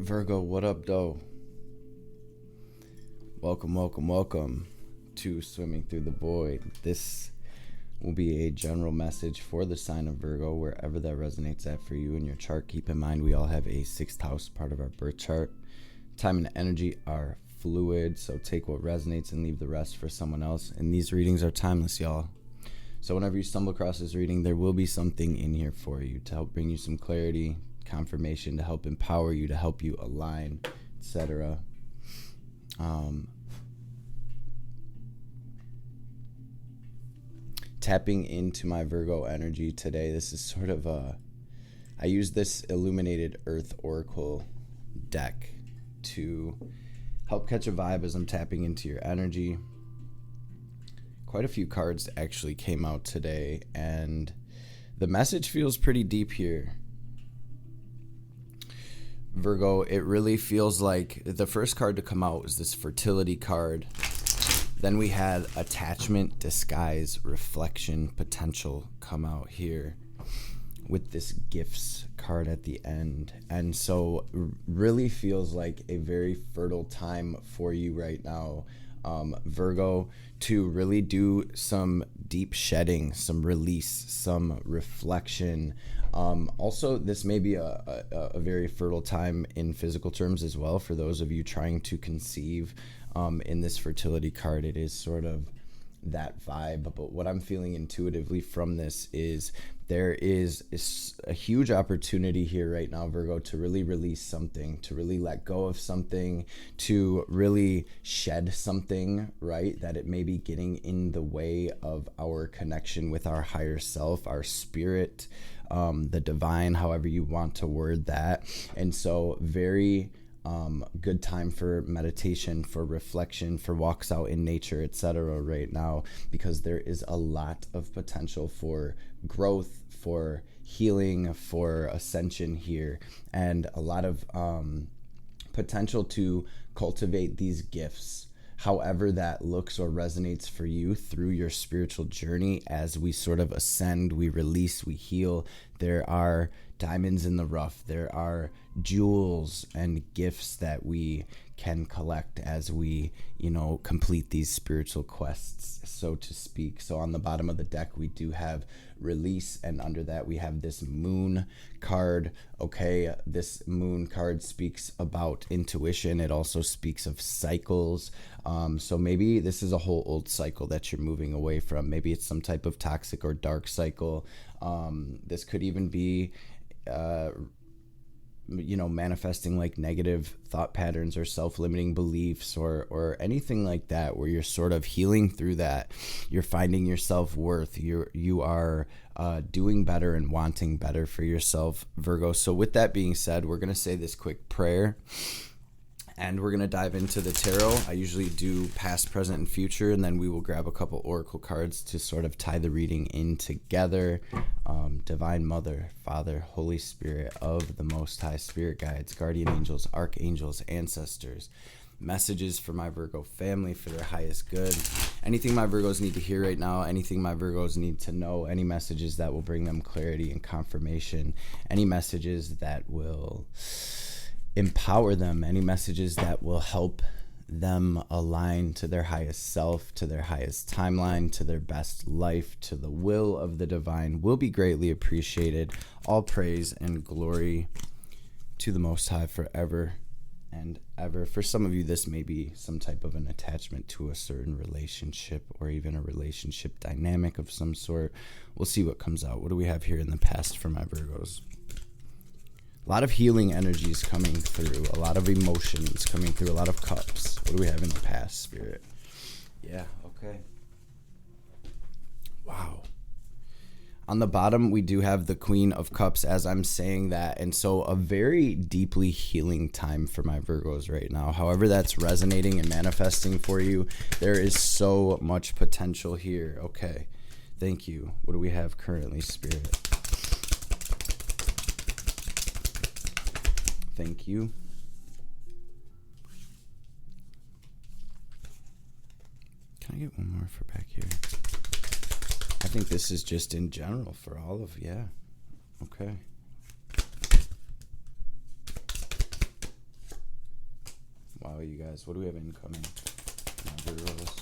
Virgo, what up, though? Welcome to Swimming Through the Void. This will be a general message for the sign of Virgo, wherever that resonates at for you in your chart. Keep in mind, we all have a sixth house part of our birth chart. Time and energy are fluid, so take what resonates and leave the rest for someone else. And these readings are timeless, y'all. So whenever you stumble across this reading, there will be something in here for you to help bring you some clarity, confirmation, to help empower you, to help you align, etc. Tapping into my Virgo energy today. This is sort of I use this Illuminated Earth Oracle deck to help catch a vibe as I'm tapping into your energy. Quite a few cards actually came out today, and the message feels pretty deep here. Virgo, it really feels like the first card to come out was this fertility card. Then we had attachment, disguise, reflection, potential come out here with this gifts card at the end. And so really feels like a very fertile time for you right now, Virgo, to really do some deep shedding, some release, some reflection. Also, this may be a very fertile time in physical terms as well for those of you trying to conceive. In this fertility card, it is sort of that vibe. But what I'm feeling intuitively from this is there is a huge opportunity here right now, Virgo, to really release something, to really let go of something, to really shed something, right? That it may be getting in the way of our connection with our higher self, our spirit, the divine, however you want to word that. And so very good time for meditation, for reflection, for walks out in nature, etc. right now, because there is a lot of potential for growth, for healing, for ascension here, and a lot of potential to cultivate these gifts, however that looks or resonates for you through your spiritual journey. As we sort of ascend, we release, we heal, there are diamonds in the rough, there are jewels and gifts that we can collect as we, complete these spiritual quests, so to speak. So on the bottom of the deck, we do have release, and under that we have this moon card. Okay, this moon card speaks about intuition. It also speaks of cycles. So maybe this is a whole old cycle that you're moving away from. Maybe it's some type of toxic or dark cycle. This could even be manifesting like negative thought patterns or self-limiting beliefs or anything like that, where you're sort of healing through that. You're finding your self-worth. You are doing better and wanting better for yourself, Virgo. So with that being said, we're going to say this quick prayer, and we're going to dive into the tarot. I usually do past, present, and future, and then we will grab a couple oracle cards to sort of tie the reading in together. Divine Mother, Father, Holy Spirit of the Most High, Spirit guides, guardian angels, archangels, ancestors, messages for my Virgo family for their highest good. Anything my Virgos need to hear right now, anything my Virgos need to know, any messages that will bring them clarity and confirmation, any messages that will empower them, any messages that will help them align to their highest self, to their highest timeline, to their best life, to the will of the divine, will be greatly appreciated. All praise and glory to the Most High forever and ever. For some of you, this may be some type of an attachment to a certain relationship, or even a relationship dynamic of some sort. We'll see what comes out. What do we have here in the past for my Virgos? A lot of healing energies coming through, a lot of emotions coming through, a lot of cups. What do we have in the past, Spirit? Yeah, okay. Wow. On the bottom, we do have the Queen of Cups as I'm saying that. And so a very deeply healing time for my Virgos right now. However that's resonating and manifesting for you, there is so much potential here. Okay. Thank you. What do we have currently, Spirit? Thank you. Can I get one more for back here? I think this is just in general for all of, yeah. Okay. Wow, you guys, what do we have incoming? Virgos.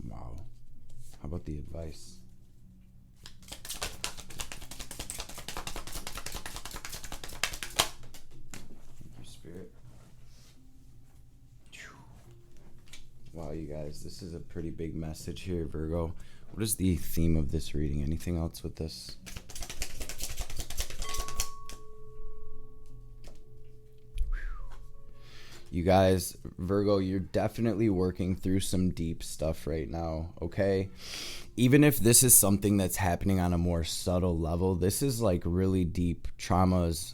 Wow. How about the advice? Thank you, Spirit. Wow, you guys, this is a pretty big message here, Virgo. What is the theme of this reading? Anything else with this? You guys, Virgo, you're definitely working through some deep stuff right now, okay? Even if this is something that's happening on a more subtle level, this is like really deep traumas,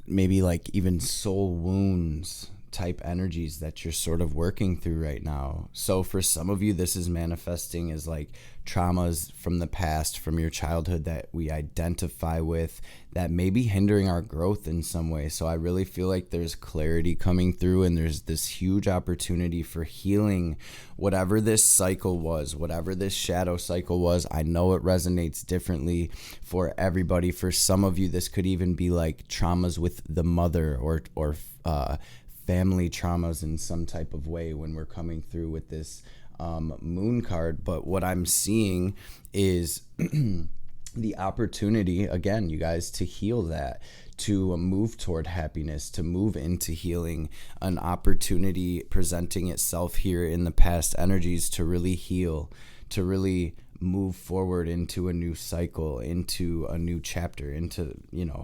maybe like even soul wounds type energies that you're sort of working through right now. So for some of you, this is manifesting as like traumas from the past, from your childhood that we identify with, that may be hindering our growth in some way. So I really feel like there's clarity coming through, and there's this huge opportunity for healing whatever this cycle was, whatever this shadow cycle was. I know it resonates differently for everybody. For some of you, this could even be like traumas with the mother, or family traumas in some type of way when we're coming through with this moon card. But what I'm seeing is the opportunity, again, you guys, to heal that, to move toward happiness, to move into healing, an opportunity presenting itself here in the past energies to really heal, to really move forward into a new cycle, into a new chapter, into,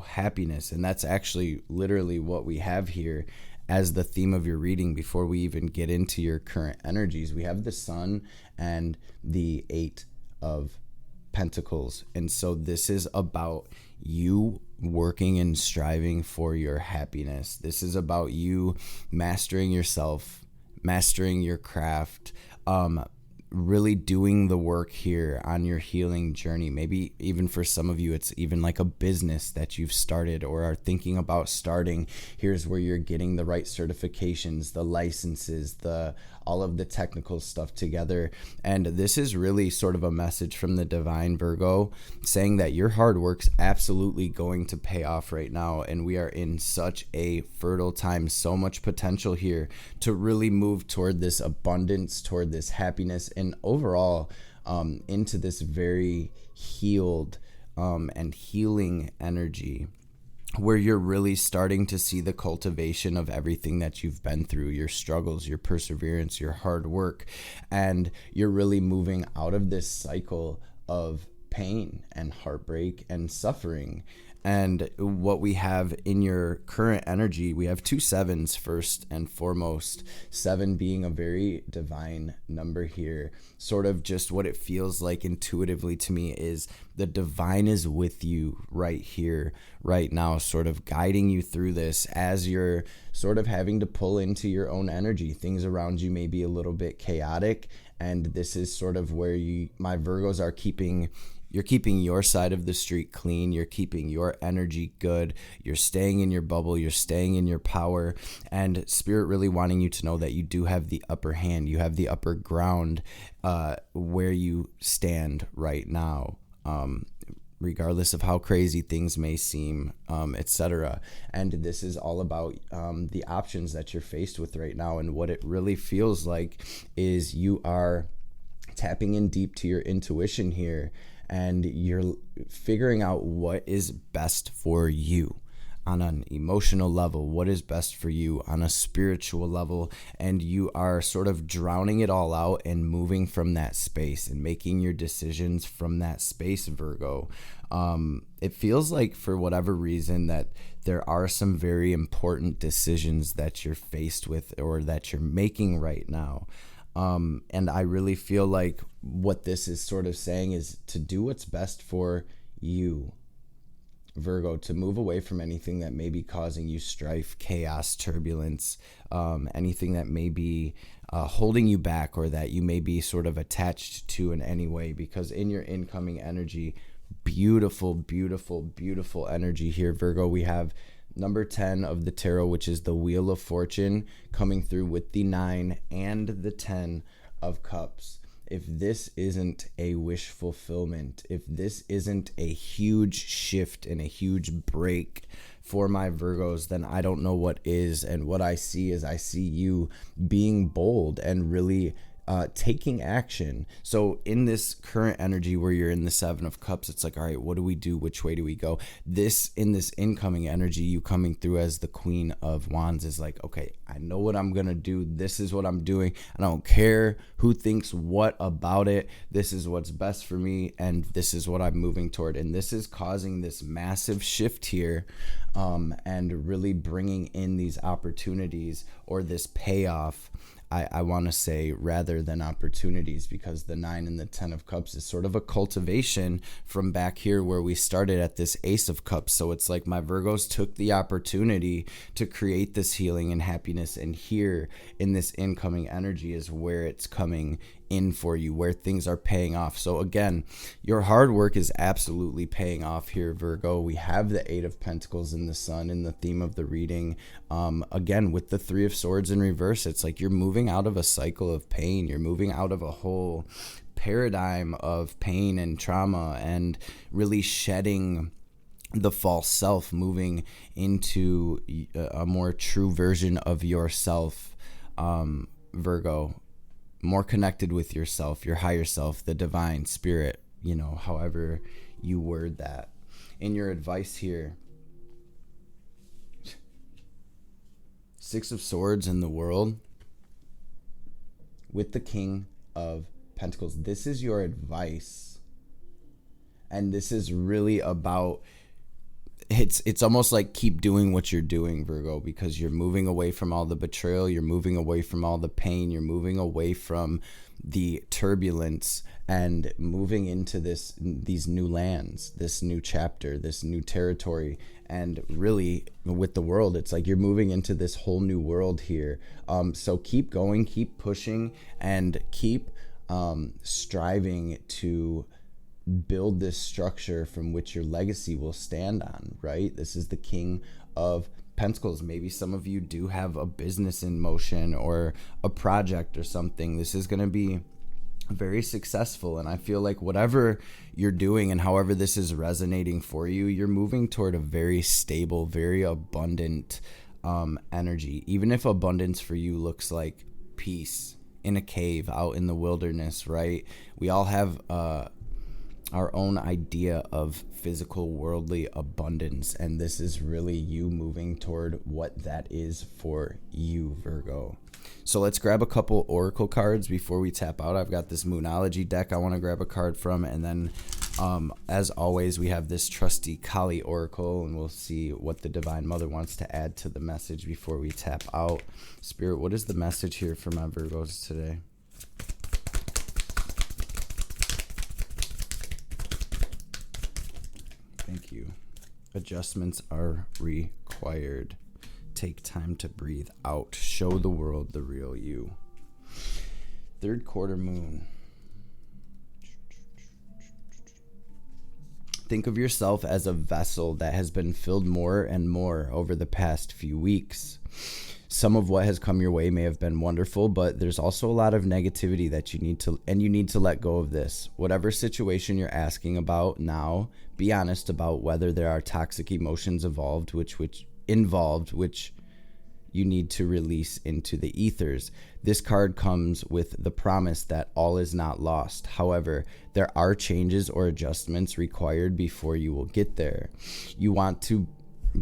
happiness. And that's actually literally what we have here as the theme of your reading. Before we even get into your current energies, we have the Sun and the Eight of Pentacles. And so this is about you working and striving for your happiness. This is about you mastering yourself, mastering your craft, really doing the work here on your healing journey. Maybe even for some of you, it's even like a business that you've started or are thinking about starting. Here's where you're getting the right certifications, the licenses, all of the technical stuff together. And this is really sort of a message from the divine, Virgo, saying that your hard work's absolutely going to pay off right now. And we are in such a fertile time, so much potential here to really move toward this abundance, toward this happiness, and overall into this very healed and healing energy, where you're really starting to see the cultivation of everything that you've been through, your struggles, your perseverance, your hard work, and you're really moving out of this cycle of pain and heartbreak and suffering. And what we have in your current energy, we have 2 sevens first and foremost. 7 being a very divine number here. Sort of just what it feels like intuitively to me is the divine is with you right here, right now, sort of guiding you through this as you're sort of having to pull into your own energy. Things around you may be a little bit chaotic, and this is sort of where my Virgos are you're keeping your side of the street clean. You're keeping your energy good. You're staying in your bubble. You're staying in your power. And Spirit really wanting you to know that you do have the upper hand. You have the upper ground where you stand right now, regardless of how crazy things may seem, etc. And this is all about the options that you're faced with right now. And what it really feels like is you are tapping in deep to your intuition here, and you're figuring out what is best for you on an emotional level, what is best for you on a spiritual level, and you are sort of drowning it all out and moving from that space and making your decisions from that space, Virgo. It feels like for whatever reason that there are some very important decisions that you're faced with or that you're making right now. And I really feel like what this is sort of saying is to do what's best for you, Virgo, to move away from anything that may be causing you strife, chaos, turbulence, anything that may be holding you back or that you may be sort of attached to in any way. Because in your incoming energy, beautiful, beautiful, beautiful energy here, Virgo, we have number 10 of the tarot, which is the Wheel of Fortune, coming through with the 9 and the 10 of Cups. if this isn't a wish fulfillment, if this isn't a huge shift and a huge break for my Virgos, then I don't know what is. And what I see is I see you being bold and really taking action. So in this current energy where you're in the Seven of Cups, it's like, all right, what do we do? Which way do we go? In this incoming energy, you coming through as the Queen of Wands is like, okay, I know what I'm going to do. This is what I'm doing. I don't care who thinks what about it. This is what's best for me. And this is what I'm moving toward. And this is causing this massive shift here, and really bringing in these opportunities or this payoff. I want to say rather than opportunities, because the 9 and the 10 of Cups is sort of a cultivation from back here where we started at this Ace of Cups. So it's like my Virgos took the opportunity to create this healing and happiness. And here in this incoming energy is where it's coming in for you, where things are paying off. So again, your hard work is absolutely paying off here, Virgo. We have the 8 of Pentacles in the Sun in the theme of the reading. Again, with the 3 of Swords in reverse, it's like you're moving out of a cycle of pain. You're moving out of a whole paradigm of pain and trauma and really shedding the false self, moving into a more true version of yourself, Virgo. More connected with yourself, your higher self, the divine spirit, however you word that. In your advice here, 6 of Swords in the world with the King of Pentacles. This is your advice. And this is really about, it's almost like keep doing what you're doing, Virgo, because you're moving away from all the betrayal. You're moving away from all the pain. You're moving away from the turbulence and moving into these new lands, this new chapter, this new territory. And really with the world, it's like you're moving into this whole new world here. So keep going, keep pushing, and keep striving to build this structure from which your legacy will stand on, right? This is the King of Pentacles. Maybe some of you do have a business in motion or a project or something. This is going to be very successful. And I feel like whatever you're doing and however this is resonating for you, you're moving toward a very stable, very abundant energy. Even if abundance for you looks like peace in a cave out in the wilderness, right? We all have our own idea of physical worldly abundance, and this is really you moving toward what that is for you, Virgo. So let's grab a couple oracle cards before we tap out. I've got this Moonology deck I want to grab a card from, and then as always we have this trusty Kali oracle, and we'll see what the Divine Mother wants to add to the message before we tap out. Spirit, what is the message here for my Virgos today? Thank you. Adjustments are required. Take time to breathe out. Show the world the real you. Third quarter moon. Think of yourself as a vessel that has been filled more and more over the past few weeks. Some of what has come your way may have been wonderful, but there's also a lot of negativity that you need to let go of this. Whatever situation you're asking about now, be honest about whether there are toxic emotions involved, which you need to release into the ethers. This card comes with the promise that all is not lost. However, there are changes or adjustments required before you will get there.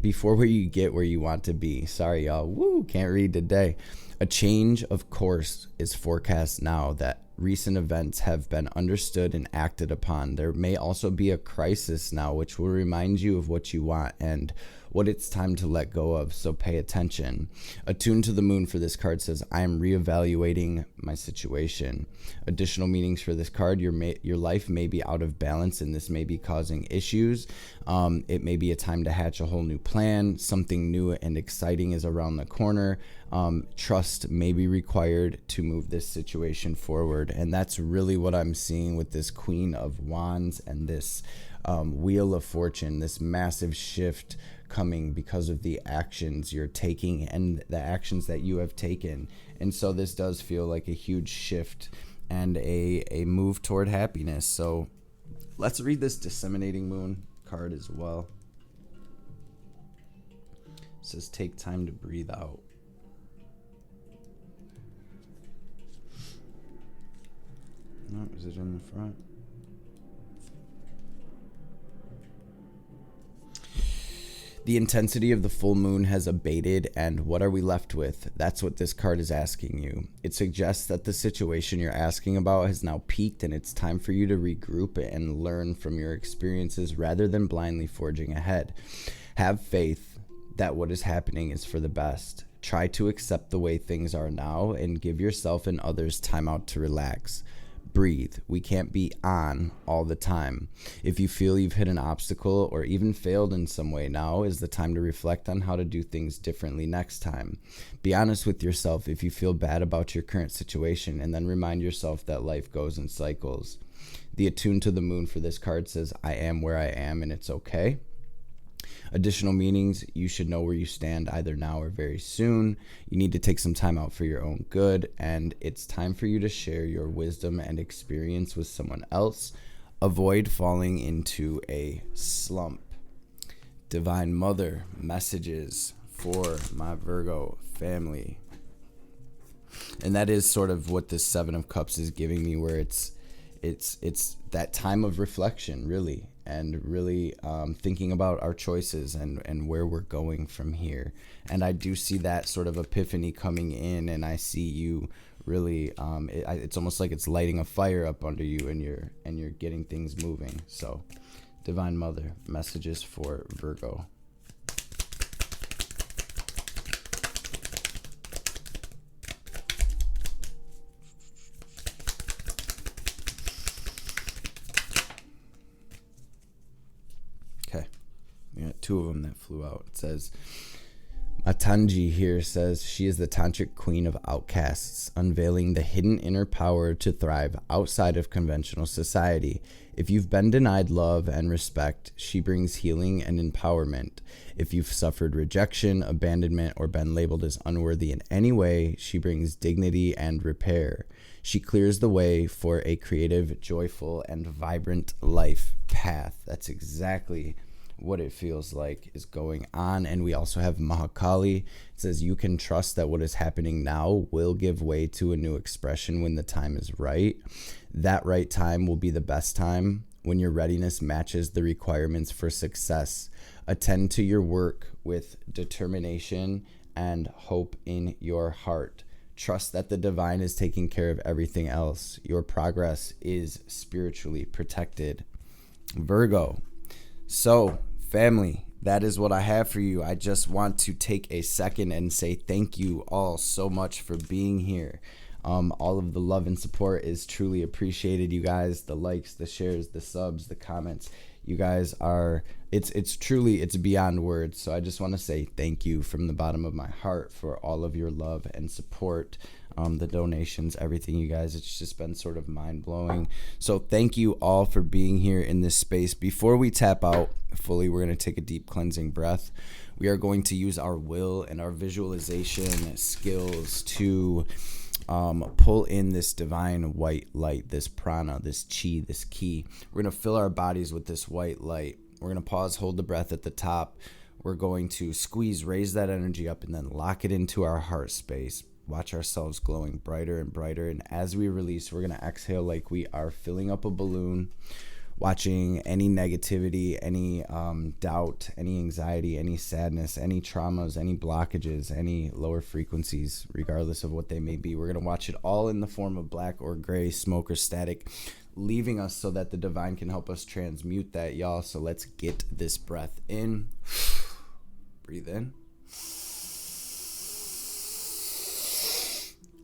Before you get where you want to be. Sorry, y'all. Woo, can't read today. A change of course is forecast now that recent events have been understood and acted upon. There may also be a crisis now, which will remind you of what you want and what it's time to let go of, so pay attention. Attuned to the moon for this card says, I am reevaluating my situation. Additional meanings for this card, your life may be out of balance and this may be causing issues. It may be a time to hatch a whole new plan. Something new and exciting is around the corner. Trust may be required to move this situation forward. And that's really what I'm seeing with this Queen of Wands and this Wheel of Fortune, this massive shift coming because of the actions you're taking and the actions that you have taken. And so this does feel like a huge shift and a move toward happiness. So let's read this disseminating moon card as well. It says take time to breathe out. No, is it in the front? The intensity of the full moon has abated, and what are we left with? That's what this card is asking you. It suggests that the situation you're asking about has now peaked, and it's time for you to regroup and learn from your experiences rather than blindly forging ahead. Have faith that what is happening is for the best. Try to accept the way things are now and give yourself and others time out to relax. Breathe. We can't be on all the time. If you feel you've hit an obstacle or even failed in some way, now is the time to reflect on how to do things differently next time. Be honest with yourself if you feel bad about your current situation, and then remind yourself that life goes in cycles. The Attuned to the Moon for this card says, I am where I am and it's okay. Additional meanings: you should know where you stand either now or very soon. You need to take some time out for your own good, and it's time for you to share your wisdom and experience with someone else. Avoid falling into a slump. Divine Mother, messages for my Virgo family. And that is sort of what this Seven of Cups is giving me, where it's that time of reflection, really, and really thinking about our choices and where we're going from here. And I do see that sort of epiphany coming in, and I see you really, it's almost like it's lighting a fire up under you, and you're getting things moving. So, Divine Mother, messages for Virgo. We got two of them that flew out. It says, Matanji here says, she is the tantric queen of outcasts, unveiling the hidden inner power to thrive outside of conventional society. If you've been denied love and respect, she brings healing and empowerment. If you've suffered rejection, abandonment, or been labeled as unworthy in any way, she brings dignity and repair. She clears the way for a creative, joyful, and vibrant life path. That's exactly what it feels like is going on. And we also have Mahakali. It says, you can trust that what is happening now will give way to a new expression when the time is right. That right time will be the best time, when your readiness matches the requirements for success. Attend to your work with determination and hope in your heart. Trust that the divine is taking care of everything else. Your progress is spiritually protected. Virgo. So, family, that is what I have for you. I just want to take a second and say thank you all so much for being here. All of the love and support is truly appreciated. You guys, the likes, the shares, the subs, the comments, you guys are, it's truly, it's beyond words. So I just want to say thank you from the bottom of my heart for all of your love and support. The donations, everything, you guys, it's just been sort of mind-blowing. So thank you all for being here in this space. Before we tap out fully, we're going to take a deep cleansing breath. We are going to use our will and our visualization skills to pull in this divine white light, this prana, this chi, this ki. We're going to fill our bodies with this white light. We're going to pause, hold the breath at the top. We're going to squeeze, raise that energy up, and then lock it into our heart space. Watch ourselves glowing brighter and brighter. And as we release, we're going to exhale like we are filling up a balloon, watching any negativity, any doubt, any anxiety, any sadness, any traumas, any blockages, any lower frequencies, regardless of what they may be. We're going to watch it all in the form of black or gray, smoke or static, leaving us so that the divine can help us transmute that, y'all. So let's get this breath in. Breathe in.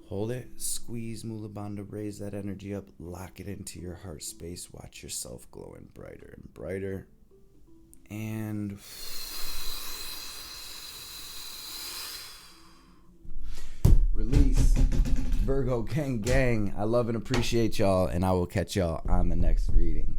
Hold it, squeeze Mula Bandha, raise that energy up, lock it into your heart space, watch yourself glowing brighter and brighter, and release. Virgo gang, I love and appreciate y'all, and I will catch y'all on the next reading.